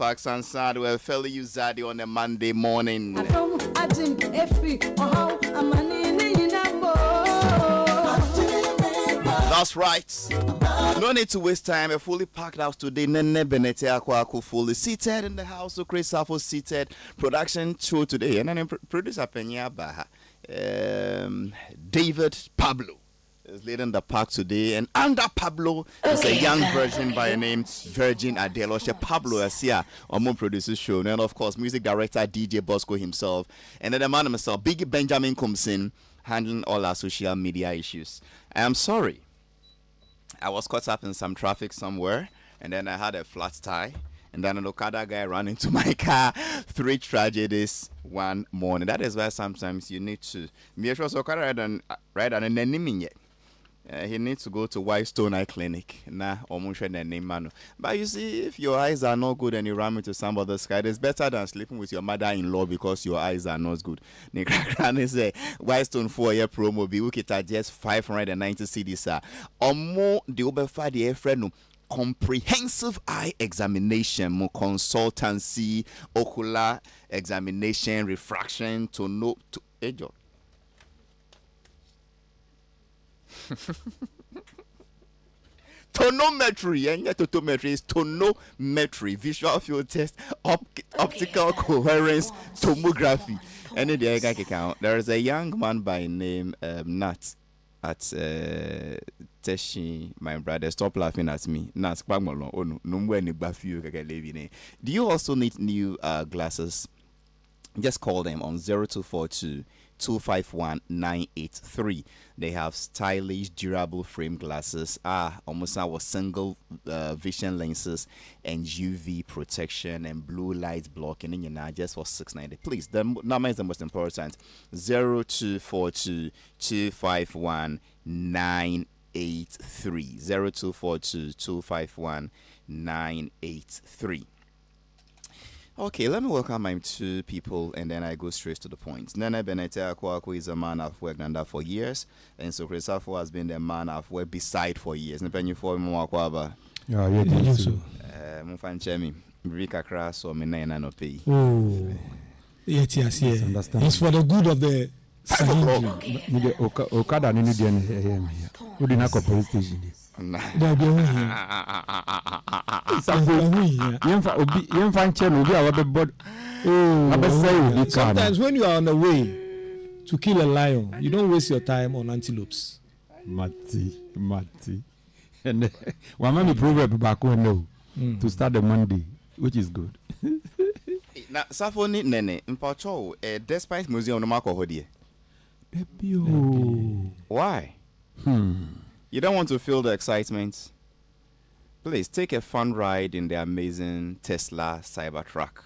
Halifax Ansah-ADDO will fellow you Zaddy on a Monday morning. That's right. No need to waste time. A fully packed house today. Nene Benete Akwaku fully seated in the house. So Chris Safo seated. Production show today. And then producer Penya Baha. David Pablo is leading the pack today, and under Pablo is a young virgin by the name Virgin Adele. Pablo is here on Moon Producer Show, and of course music director DJ Bosco himself, and then the man himself, Big Benjamin, comes in handling all our social media issues. I am sorry, I was caught up in some traffic somewhere, and then I had a flat tire. And then an Okada guy ran into my car. 3 tragedies one morning. That is why sometimes you need to. Me sure Okada ride on an enemy yet. He needs to go to Whitestone Eye Clinic. Nah, almost name man. But you see, if your eyes are not good and you ram into some other sky, it's better than sleeping with your mother-in-law because your eyes are not good. Say Whitestone 4-year promo be wicked at just 590 cedis. Or more the over 5 friend. Comprehensive eye examination, more consultancy, ocular examination, refraction, tonometry, and yet tonometry is tonometry, visual field test, optical coherence, tomography. And in the account, there is a young man by name Nat at Teshi, my brother. Stop laughing at me. Nat, do you also need new glasses? Just call them on 0242 251 983. They have stylish, durable frame glasses. Almost our single vision lenses and UV protection and blue light blocking. And just for $690. Please, the number is the most important. 0242 251 983. 0242 251 983. Okay, let me welcome my 2 people and then I go straight to the point. Nene Benete Akwaku is a man I've worked under for years, and so Chris Safo has been the man I've worked beside for years. Nepenyu for Mwakwaba. Yeah, yeah, so. Mufanchemi, Rika Crass or Mina no pay. Oh, yes, understand. It's for the good of the Okada Nini Dian here. Who did not police station? Sometimes when you are on the way to kill a lion, you don't waste your time on antelopes. Mati. And one man proverb back when no to start the Monday, which is good. Now, Safoni Nene, in Pacho, despite museum no marco hodie. Why? You don't want to feel the excitement? Please take a fun ride in the amazing Tesla Cybertruck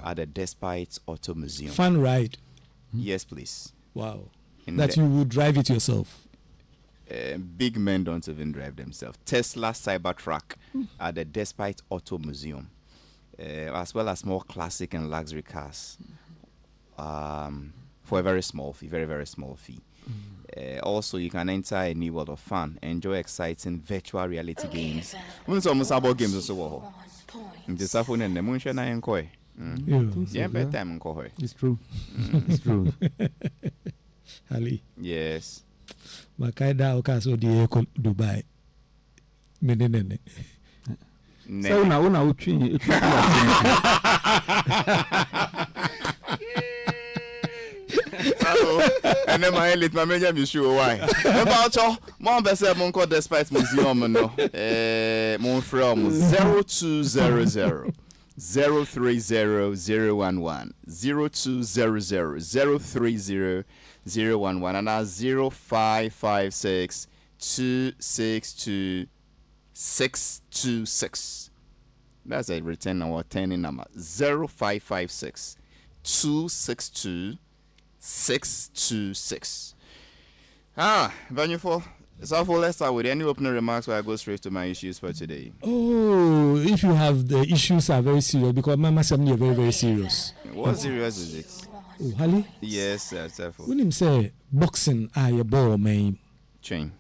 at the Despite Auto Museum. Fun ride? Yes, please. Wow. That you would drive it yourself? Big men don't even drive themselves. Tesla Cybertruck at the Despite Auto Museum, as well as more classic and luxury cars for a very small fee, very, very small fee. Also, you can enter a new world of fun, enjoy exciting virtual reality games. It's almost about games also. It's true. It's true. Ali. Yes. Makaida okaso di Dubai. Menene. So una uchi. And then my elite, my major is sure why. About your mom, Bessa Monco Despite Museum, no, mon from 0200 030 011 0200 030 011 and 0556 262 626. That's a return our 10 number 0556 262 626. Vanufo. So let's start with any opening remarks where I go straight to my issues for today. Oh, if you have the issues are very serious, because Mama Samni are very, very serious. What serious is it? Oh, Hali? Yes, sir. When him say boxing, your ball, man. Chain.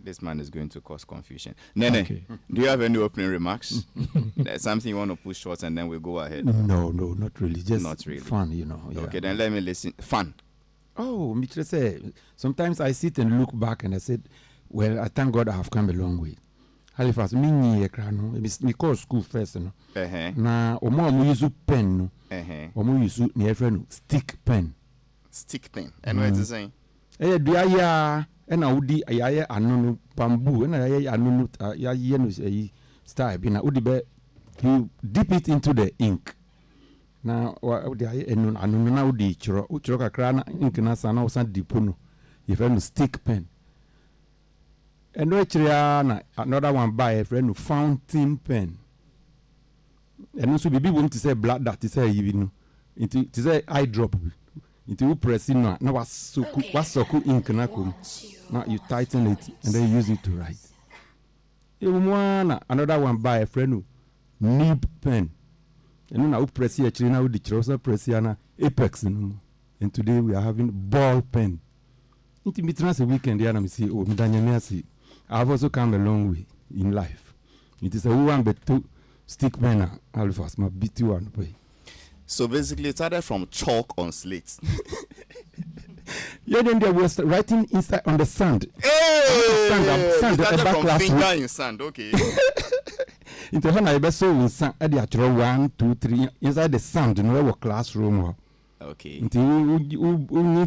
This man is going to cause confusion. Nene, do you have any opening remarks? There's something you want to push short and then we'll go ahead? No, not really. Just not really. Fun, you know. Yeah. Okay, then let me listen. Fun. Oh, Mitchell say, sometimes I sit and look back and I said, well, I thank God I have come a long way. Halifax, me call school first, no. Na omo use pen, no. Omo use near friend stick pen. Stick pen. And what is it saying? Do ya and I would ya anunu bamboo and I anunu ya yenus style be na udibe you dip it into the ink. Now what the anunu na udi chro kakra ink na sana osan dipono. You friend stick pen. And another one by a friend fountain pen. And also be want to say black that is say you know. It is a eye drop. Into pressing now what's so cool ink na come. Now you tighten it and then use it to write. Another one by a friend nib pen. And now press here now the trouser press here apex and today we are having ball pen. It be trans a weekend here and see Daniel I've also come a long way in life. It is a one but two stick pen Halifax my beat you one way. So basically it started from chalk on slate. Yeah, then there was writing inside on the sand. Hey! Sand, it started from finger in sand, okay. Into when I saw in sand, I did 1, 2, 3 inside the sand in our classroom. Okay. Until you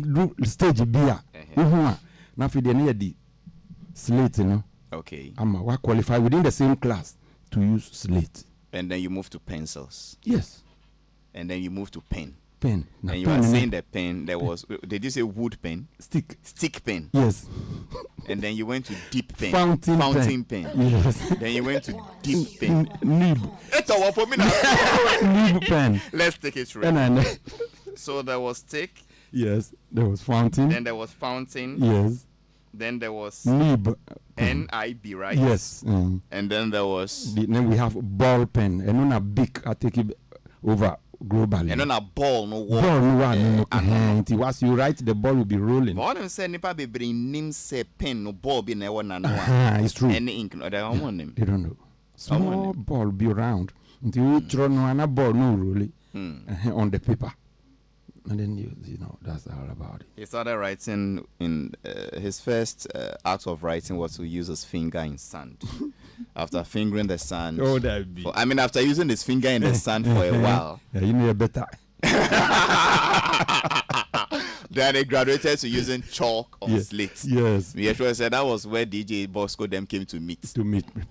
do stage beer. Now for the slate, you know. Okay. I'm qualified within the same class to use slate. And then you move to pencils. Yes. And then you move to pen. Pen. And you were saying the pen, there was, did you say wood pen? Stick pen. Yes. And then you went to deep pen. Fountain pen. Yes. Then you went to deep pen. Nib. Nib pen. Let's take it right. So there was stick. Yes. There was fountain. Then there was fountain. Yes. Then there was nib. N-I-B, right? Yes. And then there was. Then we have ball pen. And on a big, I take it over globally. And on a ball, no wall. Ball, no one. Once you write, the ball will be rolling. But I say nipa be bring name say pen no ball be na one no one. It's true. Any ink no they want them. They don't know. Small ball be round until you throw no and a ball no rolling on the paper. And then you know that's all about it. He started writing in his first act of writing was to use his finger in sand. After fingering the sand. Oh, that be. I mean, after using his finger in the sand for a while. Yeah, you know better. Then they graduated to using chalk on slate. Yes. He said that was where DJ Bosco them came to meet.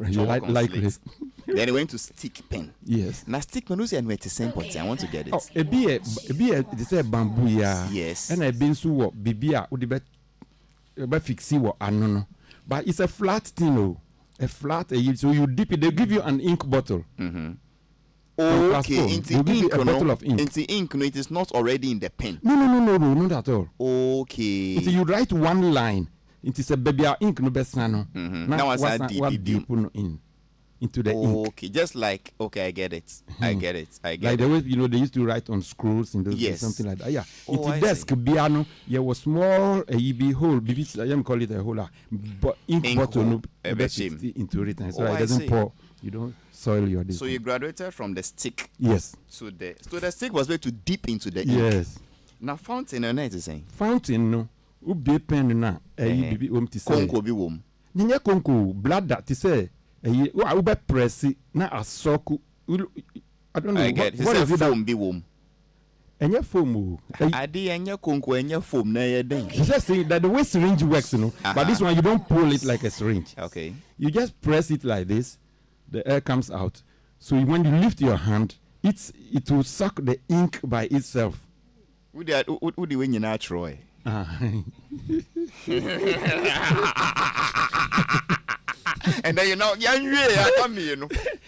You like this. Then he went to stick pen. Yes. Now stick pen was the same but I want to get it. Oh, it be they say bamboo yeah. Yes. And I been so what bibia would be fixi what no. But it's a flat thing oh. A flat so you dip it, they give you an ink bottle. Okay, into ink, a bottle of ink. Into ink, no, it is not already in the pen. No, not at all. Okay. Until you write one line, it is a baby ink no best no. Now what's that deep in into the ink. Okay, just like I get it. I get it. Like the way they used to write on scrolls in those days, something like that. Yeah. Into desk piano, there was small EB hole. I am call it a hole. But ink bottle no into it, so it doesn't pour. You don't soil your disc. So you graduated from the stick. Yes. So the stick was made to dip into the ink. Yes. Now fountain, no, it is saying. Fountain no. Ubi pen na. Bibi to say. Konko bi wom. Ninya konko blood that to say. Ube press na asoku. I don't know. I get what is foam bi wom. Enya foam. Adi enya konko enya foam na ye den. Just saying that the way syringe works, you know. But this one you don't pull it like a syringe. Okay. You just press it like this. The air comes out. So when you lift your hand, it will suck the ink by itself. Who the way you not Troy? And then then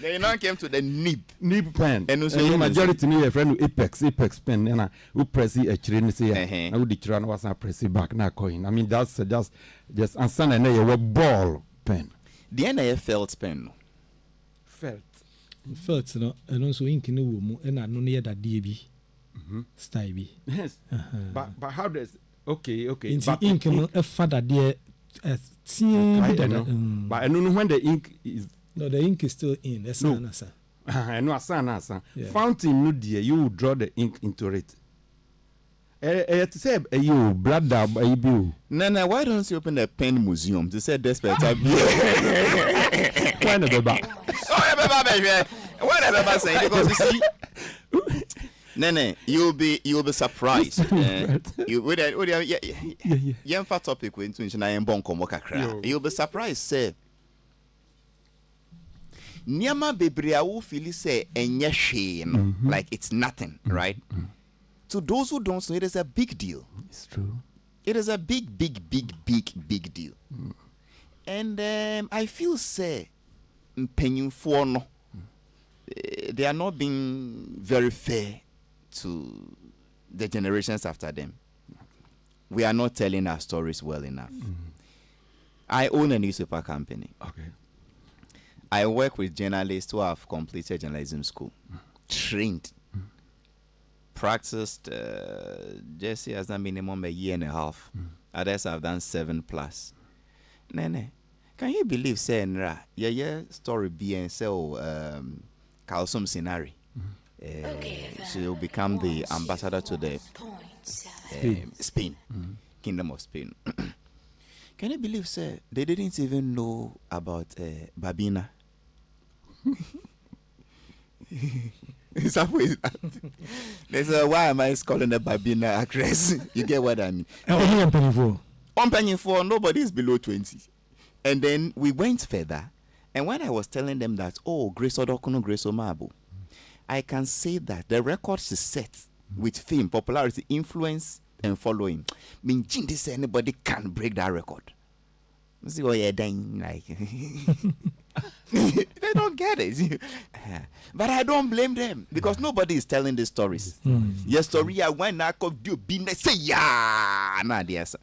you now came to the nib pen. And also the majority need a friend with apex pen. And who press it a train say, I would declare was not press it back now coin. I mean that's just answer and a ball pen. The NAF felt pen. Felt no, and also ink no woman, and I know near that DB style. Yes. But how does okay. Into ink no a father dear But I don't know when the ink is. No, the ink is still in. That's no. I know, fountain, no dear, you will draw the ink into it. To say, you blood dab, you. No, why don't you open a pen museum to say desperate? Why never back? Why never say? Because you see. Nene, you'll be surprised. You'll be surprised, say. Nyama bebre awu feel say enye shame, like it's nothing, right? To those who don't know, it is a big deal. It's true. It is a big deal. And I feel say paying for no, they are not being very fair to the generations after them. We are not telling our stories well enough. I own a newspaper company. Okay. I work with journalists who have completed journalism school, trained, practiced. Jesse has done minimum a year and a half. Others have done 7+. Nene, can you believe saying story being so Kalsum scenario? She will become the ambassador to the Spain, Kingdom of Spain. Can you believe, sir, they didn't even know about Babina? They say, why am I calling the Babina actress? You get what I mean? On penny for nobody is below 20. And then we went further. And when I was telling them that, Grace Odokono, Grace Omabo, I can say that the record is set with fame, popularity, influence, and following. Mean, this anybody can break that record. See what you're doing, like they don't get it. But I don't blame them because nobody is telling the stories. Yes, story I went I could do business. Say yes.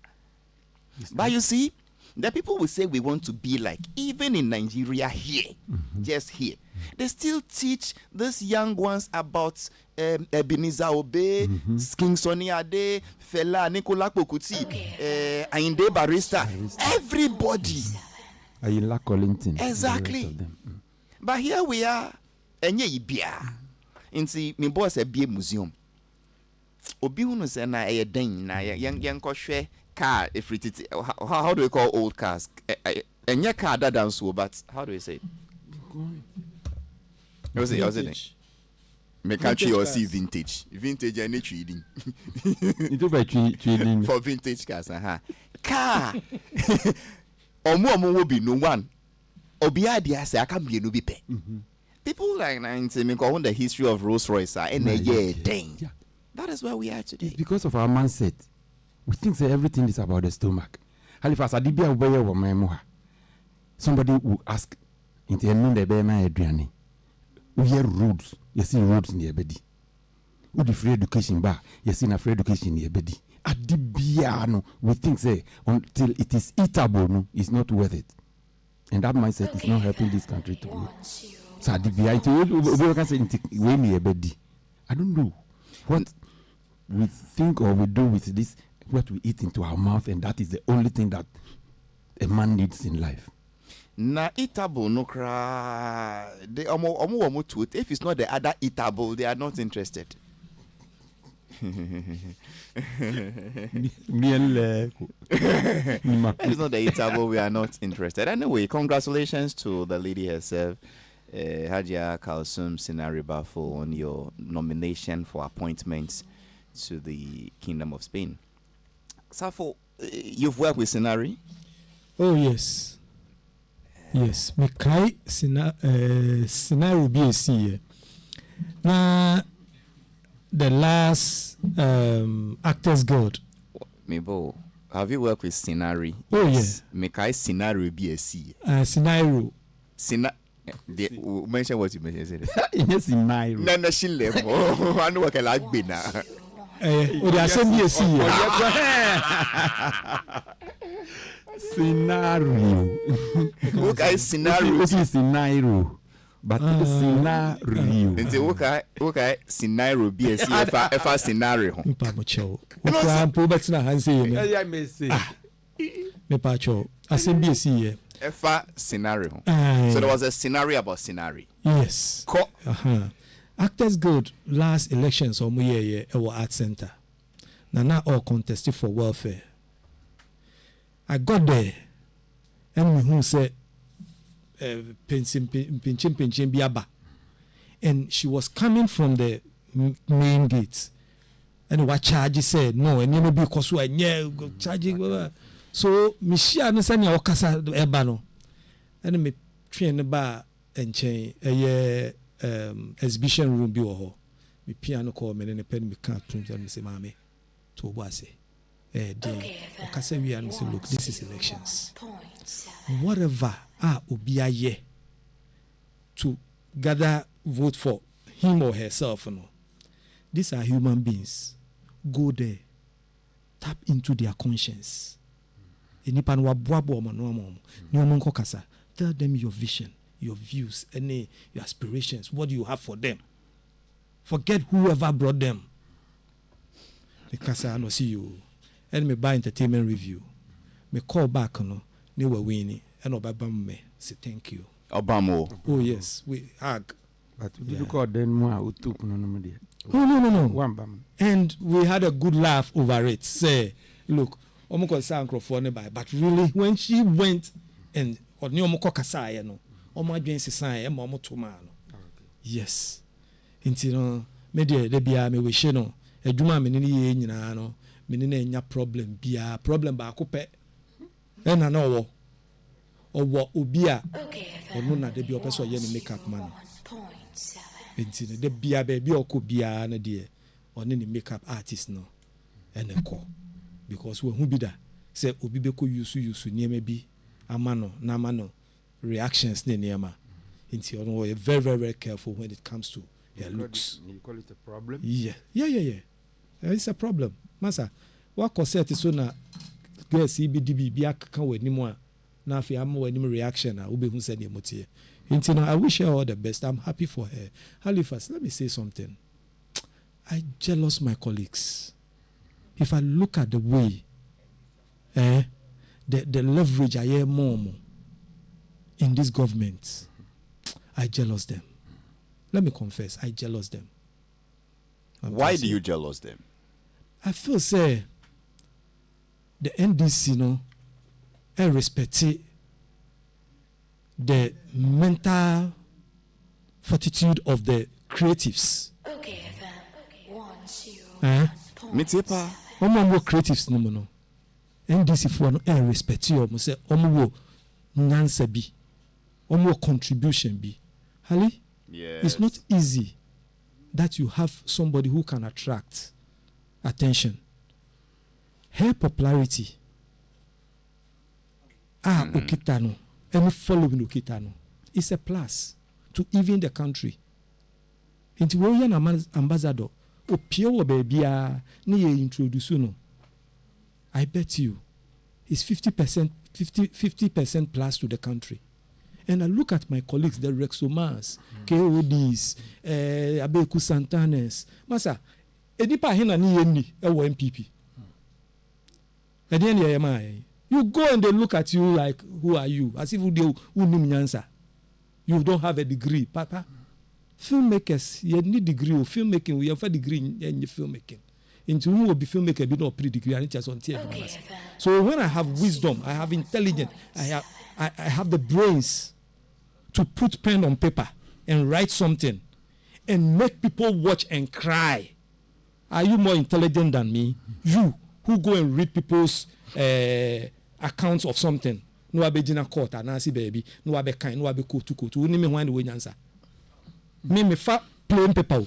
But you see, the people will say we want to be like, even in Nigeria here, just here. They still teach these young ones about Ebenezer Obey, King Sonny Ade, Fela, Nicola Pokuti, Ainde Barrister, everybody. Ayinla Collington. Exactly. But here we are, enye ibia. Inti mi boss e bie museum. Obi hunu se na e den na yen kohwe car if it how do we call old cars? Enye car that dance so, but how do we say it? Was it? Make country or see vintage. Vintage and trading. It by trading for vintage cars. Car. Omo will be no one. Obi idea say I can be no be pay. People like say me call the history of Rolls Royce and a year dang. That is where we are today. It's because of our mindset. We think that everything is about the stomach. HALIFAX ANSAH-ADDO. Somebody will ask in the end the Bema Adriani. We hear roads. You see roads in the bedi. We do free education bar. You see na free education in the bedi. Adibiano. We think say until it is eatable, no, it's not worth it. And that mindset is not helping this country to grow. So adibia we can say we ni bedi. I don't know what we think or we do with this, what we eat into our mouth, and that is the only thing that a man needs in life. Na eatable no cry. They omo to it. If it's not the other eatable, they are not interested. It's not the eatable, we are not interested. Anyway, congratulations to the lady herself, Hajia Kalsum Sinari Bafo, on your nomination for appointment to the Kingdom of Spain. Safo, you've worked with Sinari? Oh yes. Yes, me kai Sinari BSc. Na the last Actors Guild. Mebo, have you worked with Sinari? Oh yes. Me kai Sinari BSc. Sinari. Mention what you mentioned. Yes, Sinari. Nana Shile. I know what I like bina. Oh, they are saying BSc. Scenario. Okay, scenario. This is scenario. But scenario. Nti okay, scenario BSc efa scenario. Mpa mo chewo. Okra mpo betina hanse ye. Yeah, me say. Me pacho. Assembly see Efa scenario. So there was a scenario about scenario. Yes. Actors Guild last elections or year our art center. Now all contested for welfare. I got there and who said pinching biaba. And she was coming from the main gates. And what charge said no, and you know because I go charging. So Michia no sanya okasa ebano. And me train the bar and chain a exhibition room bi wo ho. Me piano call me ne pen me can't print and me say mama to wase. Okasa we and say look, this is elections. Whatever obi aye to gather vote for him or herself, no. These are human beings. Go there, tap into their conscience. Tell them your vision, your views, your aspirations. What do you have for them? Forget whoever brought them. Because I see you. And me buy entertainment review. Me call back, no. They were winning. And Obama me say thank you. Obama. Oh yes, we hug. But you call them more no. And we had a good laugh over it. Say, look, Omoko Sankro by, but really when she went and or new Omoko Kasaya no, Oma James Sai and Momo Tomano. Yes. Intino media de bia me wish no, a Juma Minini no, Minina problem bia problem ba coupe. And I know or what ubia or nona de be a person yen makeup man. The bia baby or could be an idea or any makeup artist no and a call because when who be that say Obibeko use near maybe a mano reactions near ma into you're very, very, very careful when it comes to their looks. You call it a problem? Yeah. It's a problem. Masa, what concert is so na girls CBDB be a can with anymore. Now if you have more any reaction, I will be who said emotive. I wish her all the best. I'm happy for her. Halifax, let me say something. I jealous my colleagues. If I look at the way, the leverage I hear more in this government, I jealous them. Let me confess, I jealous them. Why do you jealous them? I feel say the NDC, I respect it. The mental fortitude of the creatives. Mitepa. Omo creatives no. NDC for no respect you. Omo say omo nyansa bi. Omo contribution bi. Hali? Yes. It's not easy that you have somebody who can attract attention. Her popularity. Okitano. Any following Okitano. It's a plus to even the country. Into Royal ambassador, Opio baby, ni introduce no. I bet you it's 50% plus to the country. And I look at my colleagues, the Rexomans, KODs, Abeku Santanes. Masa, edipa hina ni yendi, ewo MPP. At the end of the you go and they look at you like, who are you? As if you don't have a degree. Papa, filmmakers, you need degree of filmmaking. We have a degree in filmmaking. Into who will be filmmaker, be not pre-degree. I need just on TV. So when I have wisdom, I have intelligence, I have the brains to put pen on paper and write something and make people watch and cry. Are you more intelligent than me? You who go and read people's accounts of something. No abe jina court anasi baby. No abe kind. No abe kotu. Uni me wine we nyansa. Me fa plain paper.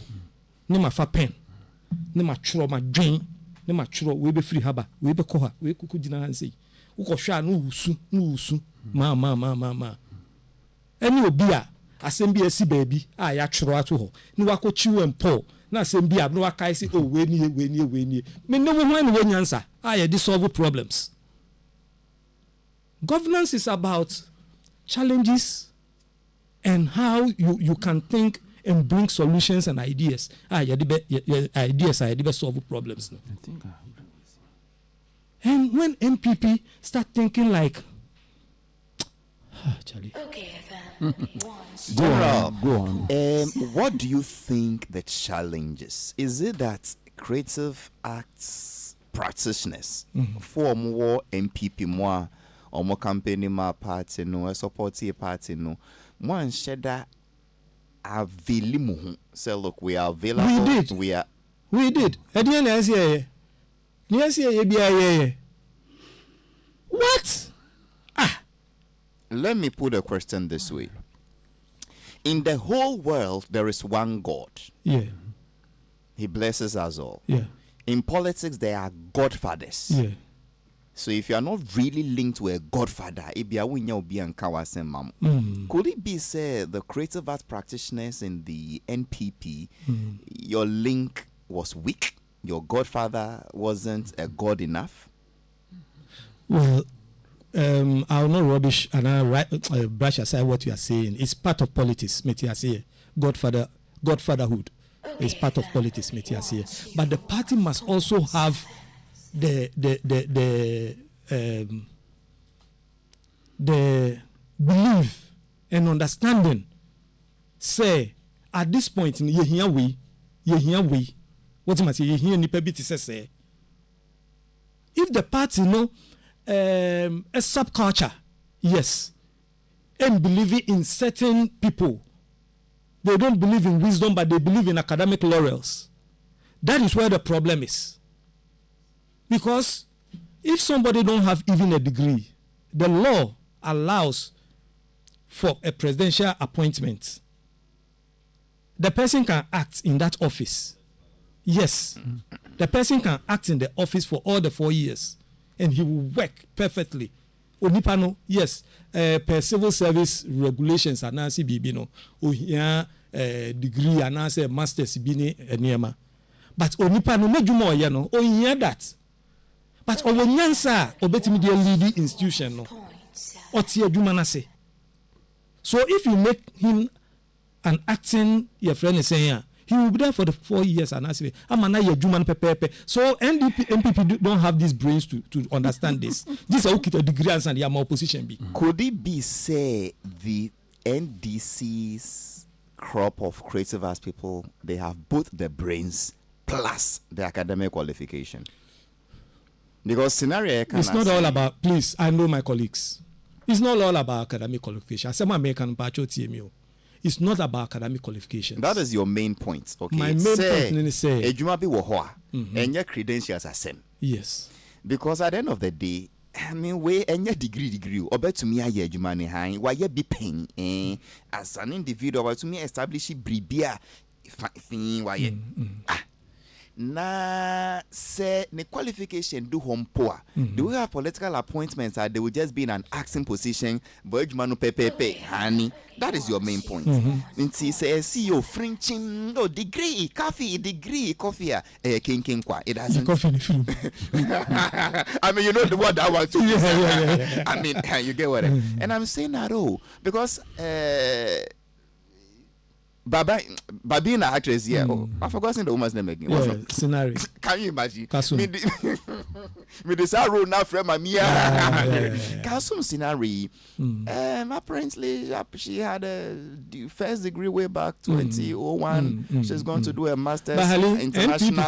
Ni ma fa pen. Ni ma churo ma drain. Ni ma churo we be free haba. We be koha. We kuku jina hansi. Uko sha no usu. Ma. Eni obia assembly esi baby. Ya churo atu ho. Ni wako chiwo empo. Na assembly ab no waka isi we ni. Me no wine we nyansa. Ya dissolve problems. Governance is about challenges and how you can think and bring solutions and ideas. Ideas are solve problems. No? And when MPP start thinking like, Charlie. Okay, General, go on. What do you think the challenge is? Is it that creative arts practitioners for more MPP more or more campaign more party no support party no one sheda available? So look, we are available. We did. At the end of the year, what? Let me put a question this way. In the whole world, there is one God. Yeah. He blesses us all. Yeah. In politics, there are godfathers. Yeah. So if you are not really linked to a godfather, could it be said the creative arts practitioners in the NPP, your link was weak? Your godfather wasn't a god enough? Well, I'll not rubbish and I'll brush aside what you are saying. It's part of politics, Godfatherhood is part of politics, but the party must also have the belief and understanding. Say at this point, you hear we. What must you hear? Say if the party a subculture, yes, and believing in certain people. They don't believe in wisdom, but they believe in academic laurels. That is where the problem is. Because if somebody don't have even a degree, the law allows for a presidential appointment. The person can act in that office. Yes, the person can act in the office for all the 4 years, and he will work perfectly. Onipano, yes, per civil service regulations and nancy bibino, ohia degree and nancy master's bini eniema. But onipano mejumo yano, ohia that. But onyansa obetimi de leading institution no. Otie jumanase. So if you make him an acting, your friend is saying, he will be there for the 4 years and I say, I'm an Juman Pepe. So MPP don't have these brains to understand this. This is a degree and the opposition be. Could it be say the NDC's crop of creative arts people, they have both the brains plus the academic qualification? Because scenario it's not all about, please, I know my colleagues. It's not all about academic qualification. I say my American Pacho TMU. It's not about academic qualifications. That is your main point. Okay. My main point is say Ejumabi wohoa and your credentials are same. Yes. Because at the end of the day, I mean, we and your degree, or bet to me, I hear Jumani high, why you be paying as an individual, to me establish bribia thing why na say the qualification do home poor. Do we have political appointments that they will just be in an acting position, but manu pepe honey? That is your main point. Nti say CEO Frenching no degree coffee king kwa. It doesn't. I mean, you know the word I want to. Yeah. I mean, you get what I mean. And I'm saying that because Babina actress here. I forgot the woman's name again. Yeah, scenario. Can you imagine? Kasum. Me this role now from Mia. Kasum scenario. Apparently she had a first degree way back 2001. She's going to do a master's international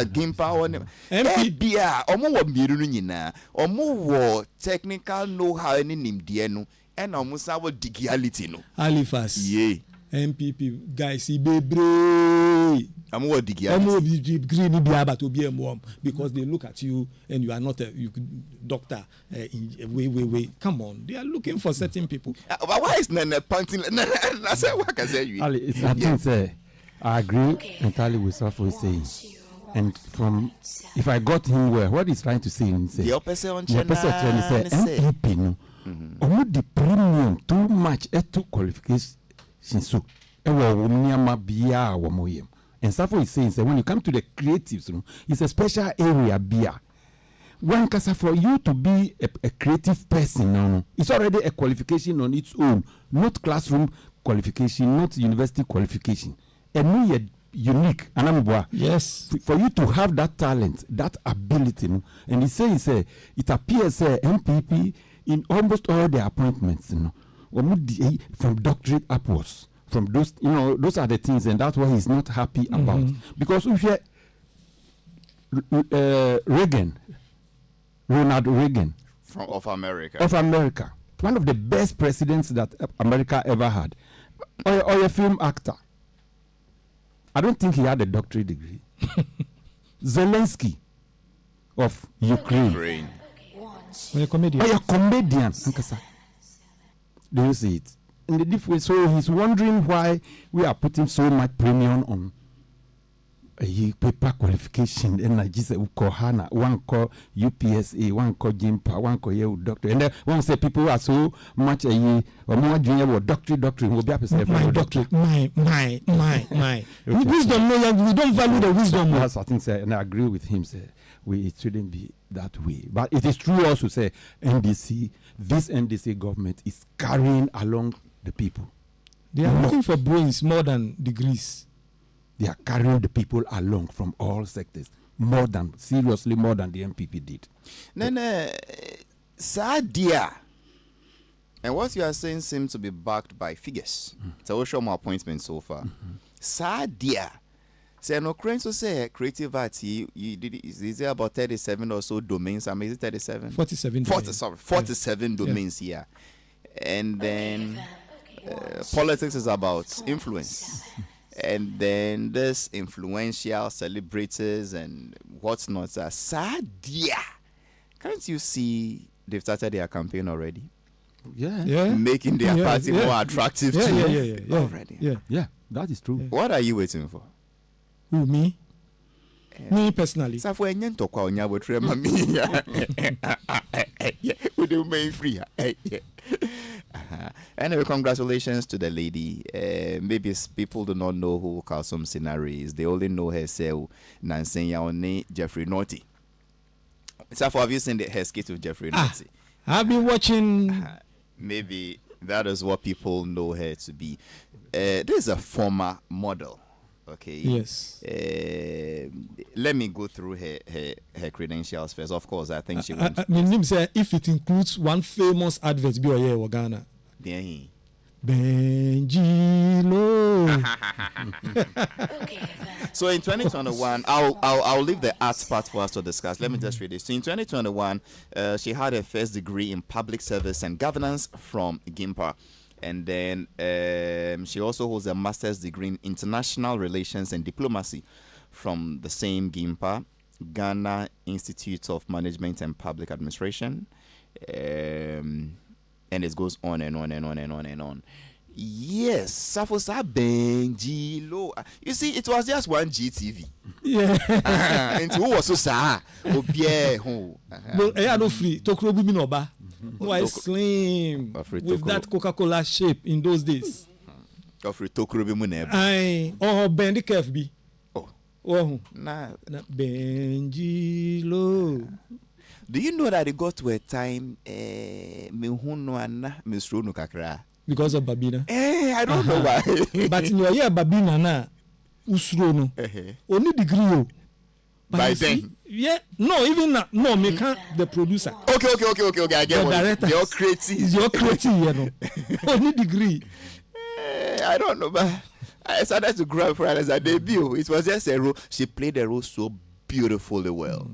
Gimpa on MPBA. Omo biru nyina. Omo technical know-how ni nimdie no. And omo sawo digiality no. HALIFAX. Yeah. MPP guys, bebre. I'm what degree because they look at you and you are not a doctor. Wait. Come on, they are looking for certain people. But why is Nana pointing? I said, what can I say? I agree entirely with what he's saying. And from if I got him well, what he's trying to say is the opposite on MPP no. The premium too much too qualifications. So, and Safo is saying that when you come to the creatives, it's a special area. When for you to be a creative person, it's already a qualification on its own, not classroom qualification, not university qualification. And unique. Anambwa. Yes. For you to have that talent, that ability, and he says, it appears MPP in almost all their appointments, from doctorate upwards, from those, those are the things, and that's what he's not happy about. Because if you Ronald Reagan of America, one of the best presidents that America ever had, or a film actor. I don't think he had a doctorate degree. Zelensky of Ukraine. Or a comedian. Do you see it? In the different, so he's wondering why we are putting so much premium on paper qualification. And I just say Hana, one call UPSA, one call Jimpa, one call you doctor. And then one say people are so much or more junior or doctorate will be my doctorate, my. Okay. Wisdom, no, we don't value the wisdom. That's I think, and I agree with him. Say it shouldn't be that way. But it is true also. Say this NDC government is carrying along the people. They are looking for brains more than degrees. They are carrying the people along from all sectors seriously more than the MPP did. Sadia. And what you are saying seems to be backed by figures. So we'll show more appointments so far. Sadia. Say no crane so say creative art you did is there about 37 or so domains? I mean, is it 37? 47 domains here. And then politics is about influence. And then this influential celebrities and what's not. Sadia. Can't you see they've started their campaign already? Yeah. Making their party more attractive too. Already. Yeah, that is true. What are you waiting for? Who, me? Me personally. Anyway, congratulations to the lady. Maybe people do not know who Kalsom Sinari is. They only know her say Nansenya One Jeffrey Naughty. So have you seen her skit with Jeffrey Naughty? I've been watching. Maybe that is what people know her to be. This is a former model. Okay. Yes. Let me go through her credentials first. Of course, I think she went. My name says if it includes one famous advert, be or Ghana. Benjilo. So in 2021, I'll leave the arts part for us to discuss. Let me just read this. So in 2021, she had her first degree in public service and governance from GIMPA. And then she also holds a master's degree in international relations and diplomacy from the same GIMPA, Ghana Institute of Management and Public Administration. And it goes on and on and on and on and on. Yes, Safosa Benjilo. You see, it was just one GTV. Yeah. And who was so sad? Oh, yeah. But I don't free. Tokro Bibi Noba. Why slim with that Coca-Cola shape in those days? I Bendy KFB. Oh, Benjilo. Do you know that it got to a time because of Babina? I don't know why. But in your year Babina na Usrono. Only degree. By then? Yeah, no, even now, no, me can't the producer. Okay, I get the director. You're creative. You're creative, you know. Only degree. I don't know, but I started to grow up as a debut. It was just a role. She played the role so beautifully well.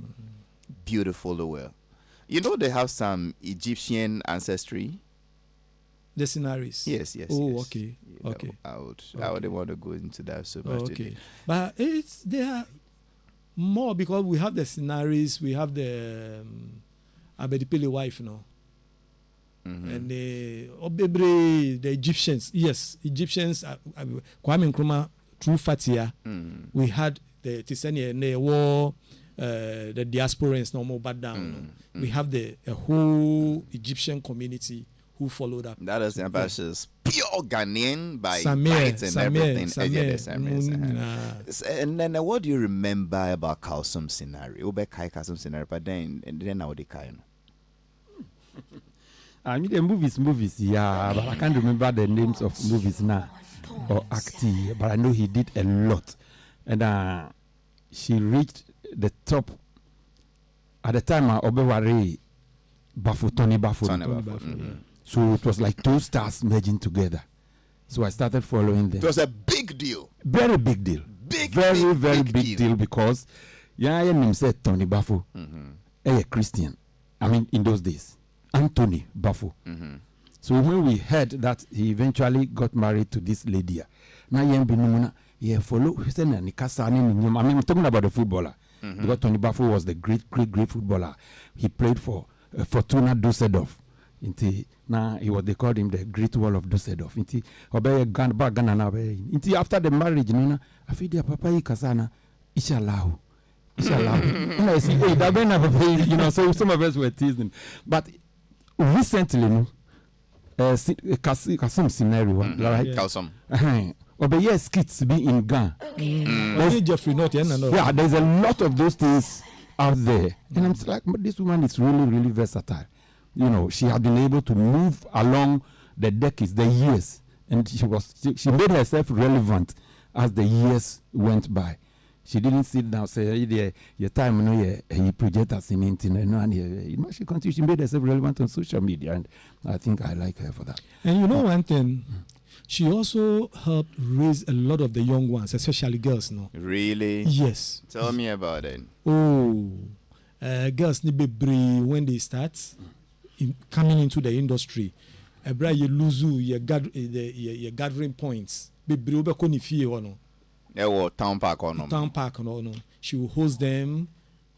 Beautifully well. You know they have some Egyptian ancestry. The scenaries. Yes. Oh, yes. okay. You know, I wouldn't want to go into that so much. Okay, but there are more because we have the scenaries, we have the Abedipele wife now. And the Egyptians. Yes, Egyptians. Kwame Nkrumah through Fatia. We had the Tisani and the war. The diasporans no more back down. We have the whole Egyptian community who followed up. That is the ambassadors, pure Ghanaian by Samir, and everything. And then what do you remember about Kalsom scenario? Kalsom scenario, but then now they kind. I mean the movies, yeah, but I can't remember the names of movies now or acting. But I know he did a lot. and she reached the top. At the time, Obeware Tony Bafo. So it was like two stars merging together. So I started following them. It was a big deal. Very big deal. Very big deal because name said Tony Bafo, a Christian. I mean, in those days, Anthony Bafo. So when we heard that he eventually got married to this lady, now follow. I mean, I'm talking about the footballer because Tony Bafo was the great footballer. He played for Fortuna Düsseldorf. Now they called him the Great Wall of Düsseldorf. After the marriage, I feel their papa kasana inshallah. And I see, hey, that when I so some of us were teasing. But recently, Kasim scenario, right? Kasim. Yes, skits be in Ghana. Yeah, there's a lot of those things out there. And I'm like, but this woman is really versatile. She had been able to move along the decades, the years, and she made herself relevant as the years went by. She didn't sit down and say, your time, you project us in internet. She continued. She made herself relevant on social media, and I think I like her for that. And one thing, she also helped raise a lot of the young ones, especially girls. No, really? Yes. Tell me about it. Oh, girls need be when they start coming into the industry. You lose your gathering points. Be town park or no. Town park no. She will host them,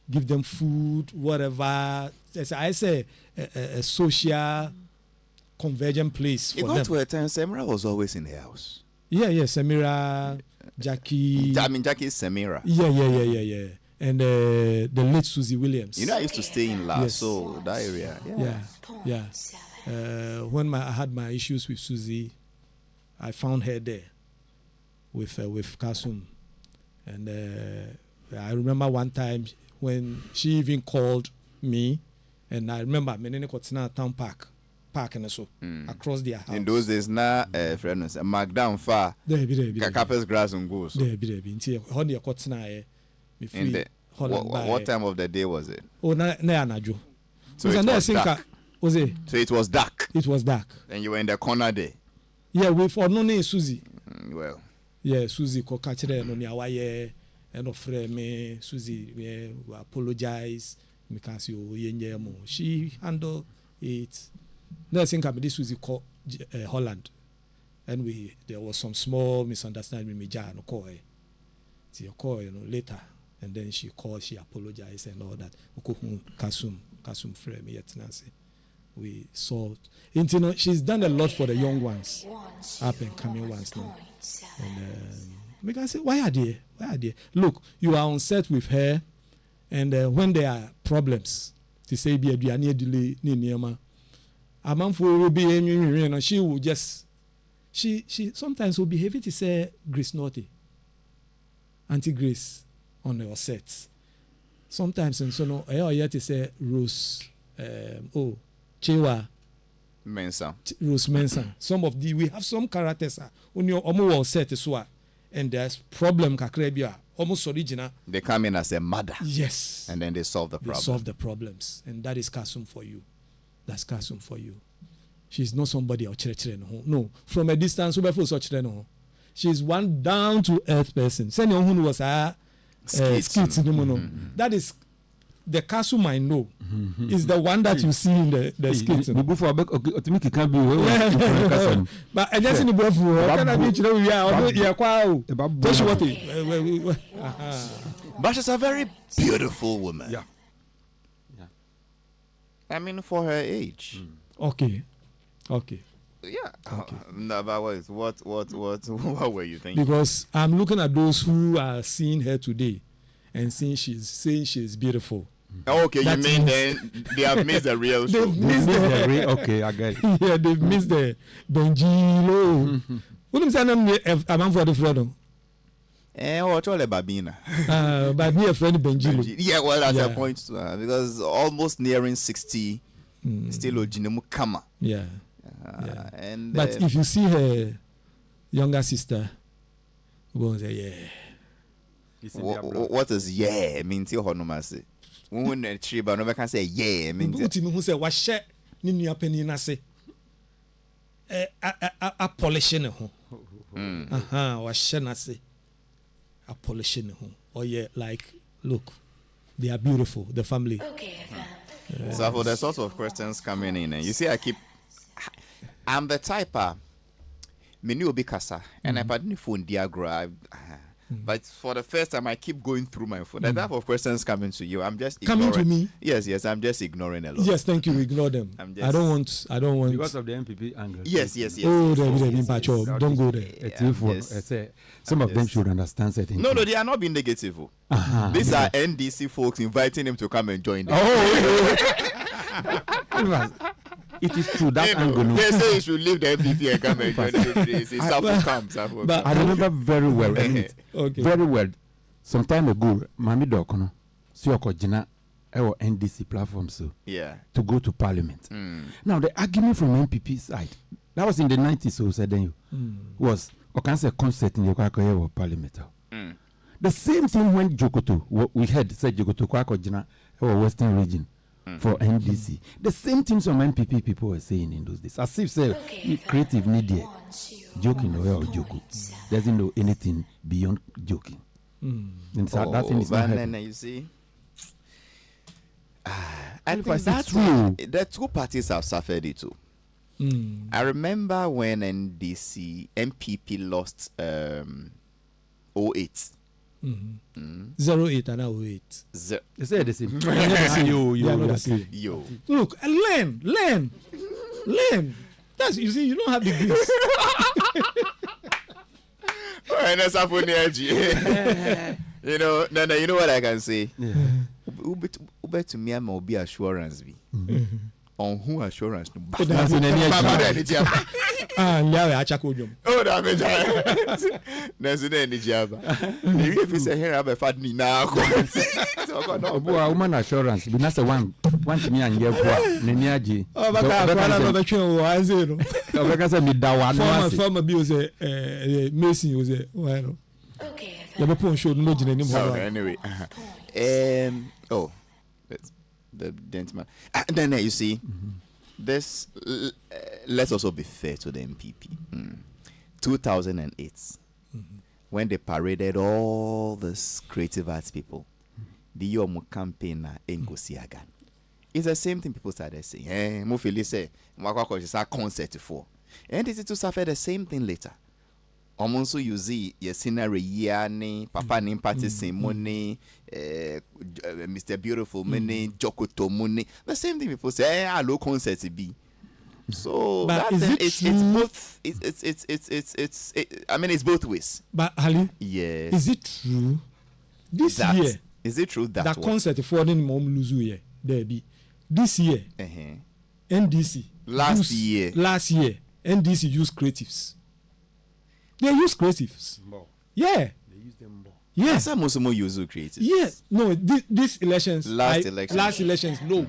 give them food, whatever. As I say, a social convergent place for them. It got to a time Samira was always in the house. Yeah, Samira, Jackie. I mean, Jackie is Samira. Yeah. And the late Susie Williams. I used to stay in La, so that area. Yeah. When I had my issues with Susie, I found her there with Kasum. And I remember one time when she even called me, and I remember Menene Kotina Town Park and so across their house. In those days, now, friends, Magdam Fa, Kakapes grass and goose. What time of the day was it? Oh, Najo. So it was dark. So it was dark. It was dark. And you were in the corner there. Yeah, with Onone Susie. Well. Yeah, Susie ko kachire no ni awaye and ofre me Susie we apologize because you she handled it. Then I think I this Susie called Holland, and there was some small misunderstanding with me no call call later, and then she apologized and all that. Kasum frame yet Nancy. We saw she's done a lot for the young ones, up and coming ones now. And we can say, why are they? Look, you are on set with her, and when there are problems, to say be a delay, a man will be she will just she sometimes will behave it to say Grace Naughty, Auntie Grace on your sets. Sometimes and so no, I hear to say Rose Chewa Mensa. Rose Mensa. Some of we have some characters on your almost set as well, and there's problem kakrebia almost original. They come in as a mother. Yes. And then they solve the problem. They solve the problems, and that is Kasum for you. That's Kasum for you. She's not somebody or no. From a distance, she's one down to earth person. Senior who was a skits. That is the Kasum I know is the one that you see in the skits. But I just in the but she's a very beautiful woman. Yeah. I mean, for her age. Okay. Yeah. Okay. No, but what were you thinking? Because I'm looking at those who are seeing her today and saying she's beautiful. Okay, you mean then they have missed the real show. They've missed the real. Okay, I get it. Yeah, they've missed the Benjilo. What is a man for the friend? What's all about Babina? But me a friend Benjilo. Yeah, well, that's a point because almost nearing 60, still Ojinemu Kama. Yeah. And but if you see her younger sister, we'll say What is yeah mean to honomase? When a tree, but nobody can say yeah mean. Who say was share ni penny na say a polishing home. Was share na say a polishing home. Oh yeah, like look, they are beautiful, the family. Okay. So for the sort of questions coming in, and you see, I'm the type many will be kasa, and I pardon phone diagram. But for the first time, I keep going through my phone. The type of questions coming to you, I'm just ignoring. Coming to me? Yes, I'm just ignoring a lot. Yes, thank you. Ignore them. I don't want. Because of the MPP angle. Yes. Oh, don't go there. Some of them should understand certain No, things. they are not being negative. These are NDC folks inviting him to come and join them. It is true that angle. They say you should leave the MPP and come and join the But I remember very well. Okay. Very well. Some time ago, Mami Dokono, Sioko Jina, our NDC platform, so to go to Parliament. Now the argument from MPP side, that was in the 90s, so said then was a concert in the Kwako Parliament. The same thing when Jokoto, what we had said Jokoto Kwako Jina, our Western region. For NDC, the same things some MPP people were saying in those days. As if say creative media joking or joking doesn't know anything beyond joking. And so that thing is not happening. You see, I think that's true. The two parties have suffered it too. I remember when MPP lost 08. 08 and 08. They say the same. Yo. Look, learn. That's you see, you don't have degrees. You know, no, you know what I can say? Ube to me will be assurance be. On who assurance? Oh, that means there's an energy. If you say here, I'm a fat now. Woman assurance, but that's the one to me and your Neniaji. Former B was a Mason was a well. Okay. Anyway, the gentleman. And then you see, this. Let's also be fair to the MPP. 2008, when they paraded all these creative arts people, the Yomo campaign Engosiagan. It's the same thing people started saying. Mufili say, "Mwakwa is a concert for," and this is to suffer the same thing later. Omonso yuzi yesina reyani papa ni party money Mr. Beautiful money Jokoto money, the same thing people say low concert be. So but that it's both I mean it's both ways. But Ali, yes, is it true this year? Is it true that concert for the mom luzu here there be this year? NDC last year NDC use creatives. They use creatives. Yeah. They use them more. Yeah. That's most use creatives. Yes. No, this elections. Last elections, no.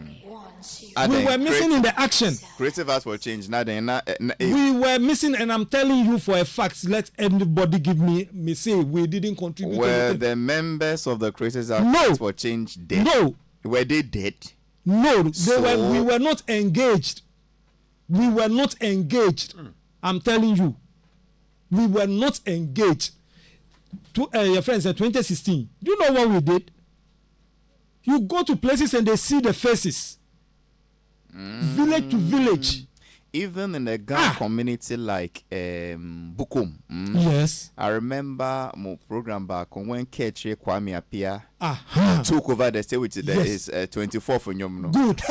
We were missing in the action. Creative arts will change. We were missing, and I'm telling you for a fact, let anybody give me say we didn't contribute. Were the members of the creative arts for change dead? No. Were they dead? No, we were not engaged. I'm telling you. We were not engaged. Your friends in 2016. Do you know what we did? You go to places and they see the faces. Village to village. Even in the Ghana community like Bukum. Yes. I remember my program back when Keche Kwame Apia took over the stage, which is 24 for Nyom. Good.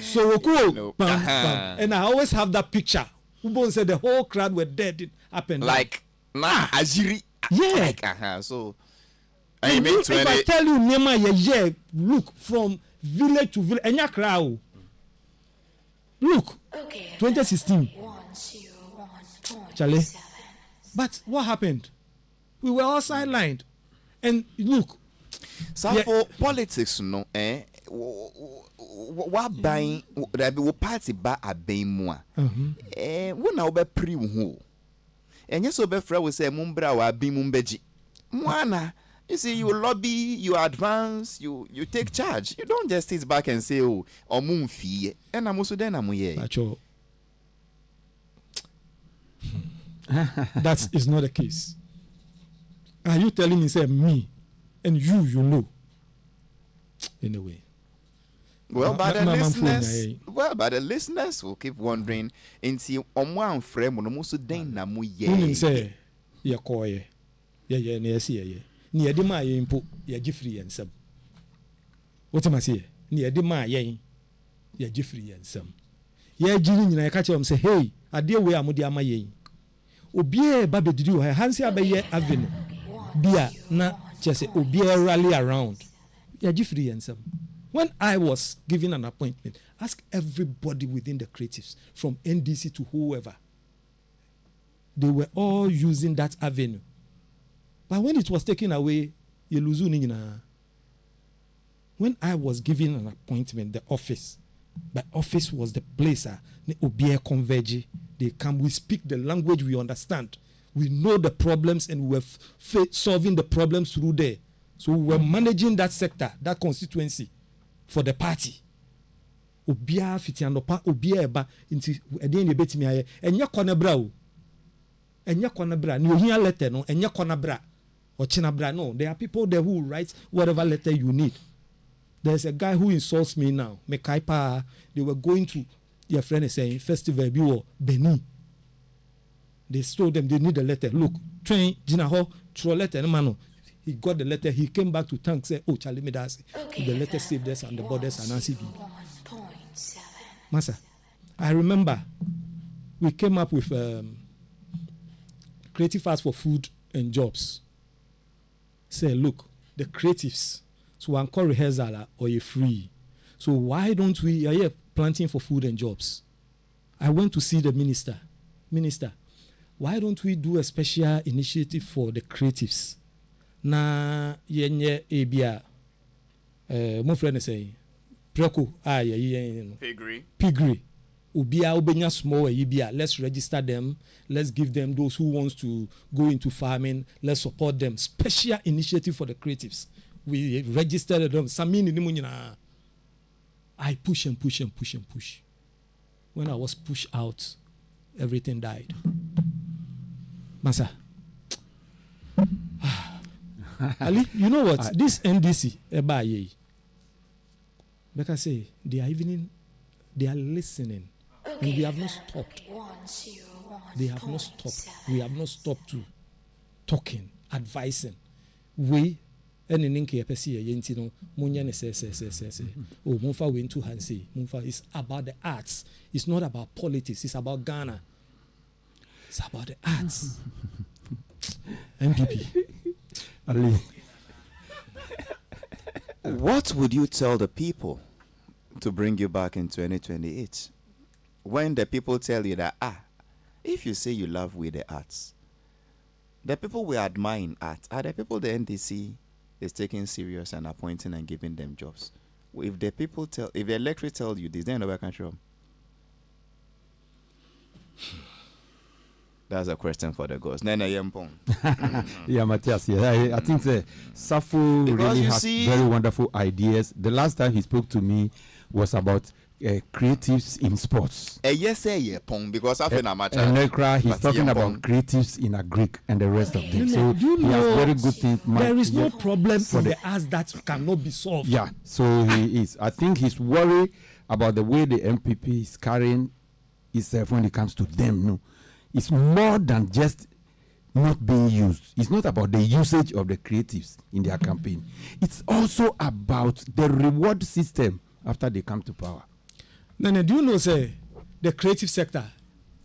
So cool. And I always have that picture. Ubon said the whole crowd were dead up and like Aziri. Yeah. Like, so if I tell you Nema look from village to village, and crowd. Look, 2016. Charlie. But what happened? We were all sidelined. And look. So for politics, no, what buying the party ba abay moi. When I be pre who. And yes, so be friend will say Mumbra wa be Mumbeji. Mwana. You see, you lobby, you advance, you take charge. You don't just sit back and say, oh, omunfi. And I'm also then Macho. That is not the case. Are you telling me, say, me and you know? Anyway. Well, but the listeners will keep wondering into one frame on almost then namu say ya koye ya na yesi ye ni yede ma ye mpo ya gifri yensam. What am I say? Ni yede ma ye ya gifri yensam. Ya jiri nyina ya ka che say hey ade we amode ama ye. Obi e ba bedidi wo ha hansi abaye avenue. Bia na chese obi e rally around. Ya gifri yensam. When I was given an appointment, ask everybody within the creatives, from NDC to whoever. They were all using that avenue. But when it was taken away, you lose. When I was given an appointment, the office was the place. Converge. They come, we speak the language we understand. We know the problems and we're solving the problems through there. So we're managing that sector, that constituency. For the party. Obia fitianopa obia eba nti ede ne betimi aye enya kwana bra o enya kwana bra ni ohia letter no enya kwana bra o china bra no. There are people there who write whatever letter you need. There's a guy who insults me now. Me kaipa they were going to their friend is saying festival bi wo Benin. They told them they need a letter. Look, train jina ho throw letter no man. He got the letter. He came back to thank, say, oh, Charlie Medasi. Okay, the letter saved us and the borders and Nancy. Master, I remember we came up with creative fast for food and jobs. Say, look, the creatives, so encore rehearsal or you free. So why don't we are here planting for food and jobs? I went to see the minister. Minister, why don't we do a special initiative for the creatives? Na yenye ebia mo friend say preko piggery ubia obenya small ebia let's register them, let's give them those who wants to go into farming, let's support them. Special initiative for the creatives. We registered them. Samini ni munyina. I push and push and push and push. When I was pushed out, everything died. Masa. Ali, you know what? This NDC, like I say, they are listening. And we have not stopped. They have not stopped. We have not stopped to talking, advising. We, any ninki epesi yenti no munya ne say. Oh, munfa we into hansi. Munfa is about the arts. It's not about politics. It's about Ghana. It's about the arts. MPP. Ali. What would you tell the people to bring you back in 2028? When the people tell you that, if you say you love with the arts, the people we admire in art are the people the NDC is taking serious and appointing and giving them jobs. If the electorate tell you this, then nobody can show them. That's a question for the ghost. Nene Yempong. Yeah, Matthias. Yeah, I think Safo really has very wonderful ideas. The last time he spoke to me was about creatives in sports. Yes, Yempong, because I've been a matter. And he's talking about creatives in a Greek and the rest of them. So he has very good things. There is no problem for the arts that cannot be solved. Yeah, so he is. I think he's worried about the way the MPP is carrying itself when it comes to them. No. It's more than just not being used. It's not about the usage of the creatives in their campaign. It's also about the reward system after they come to power. Nene, do you know, say, the creative sector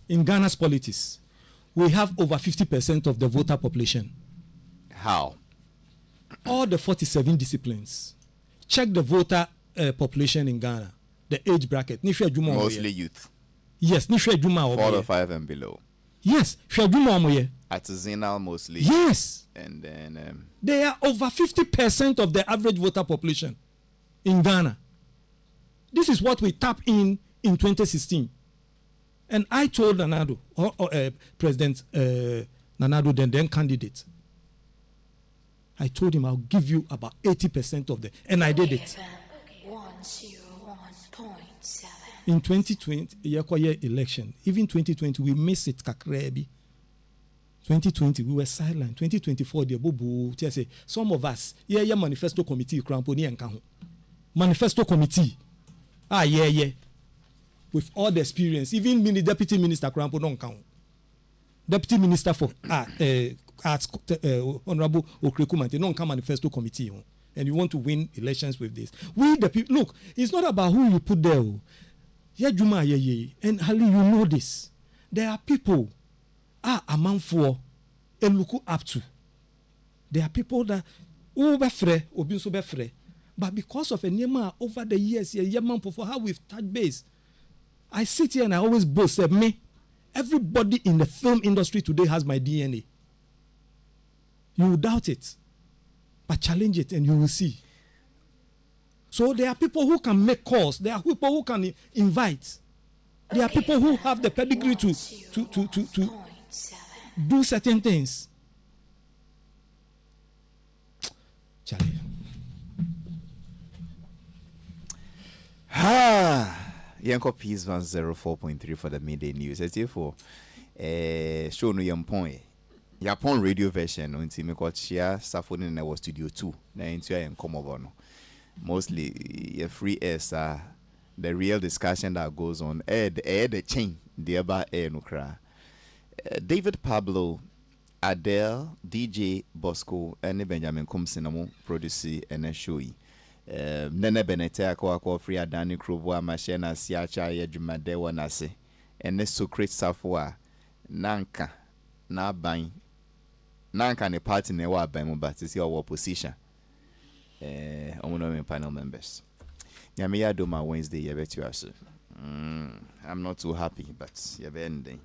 in Ghana's politics, we have over 50% of the voter population. How? All the 47 disciplines. Check the voter population in Ghana, the age bracket. Mostly youth. Yes, 4 or 5 and below. Yes, artisanal mostly. Yes. And then they are over 50% of the average voter population in Ghana. This is what we tapped in 2016. And I told Nanado, President Nanado, then candidate, I told him I'll give you about 80% of the, and I did it. 101.7. In 2020, election, even 2020, we missed it kakrebi. 2020, we were silent. 2024, the bobo, say some of us, manifesto committee, cramponi and kahu. Manifesto committee. With all the experience, even deputy minister crampo don't count. Deputy minister for arts, Honorable Okrekumanti, don't come manifesto committee. And you want to win elections with this. We the people, look, it's not about who you put there. And Ali, you know this. There are people a man for and look up to. There are people that but because of a Nema over the years, for how we've touched base, I sit here and I always boast, say, me, everybody in the film industry today has my DNA. You will doubt it, but challenge it and you will see. So there are people who can make calls. There are people who can invite. There are people who have the pedigree to do certain things. Charlie. Yanko Peace 104.3 for the midday news. As if for show no yampon. Yapon radio version until me got share Safoni in our studio 2. Na into and come over no. Mostly free air the real discussion that goes on. The chain thereby air no cry. David Pablo, Adele, DJ Bosco, and Benjamin Kumsinamo produce and show. Nene Benete akwa free Adani Krubwa Mashena Siacha Yejumade Wanase and Socrates Safwa Nanka na bang Nanka ne party ne wa bang but is your opposition. Omono panel members. Nyamiya do my Wednesday yebetu aso. I'm not too happy, but yebending.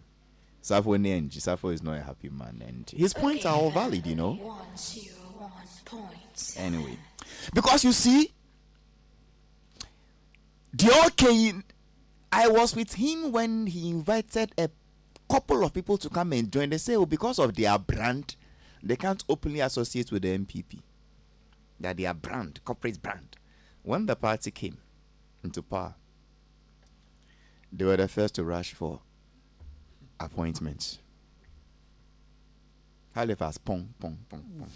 Safo Nenji, Safo is not a happy man, and his points are all valid, you know. 101.7. Anyway, because you see, I was with him when he invited a couple of people to come and join. They say, oh, because of their brand, they can't openly associate with the MPP. That their brand, corporate brand. When the party came into power, they were the first to rush for appointments. Halifax, pong, pong, pong, pong.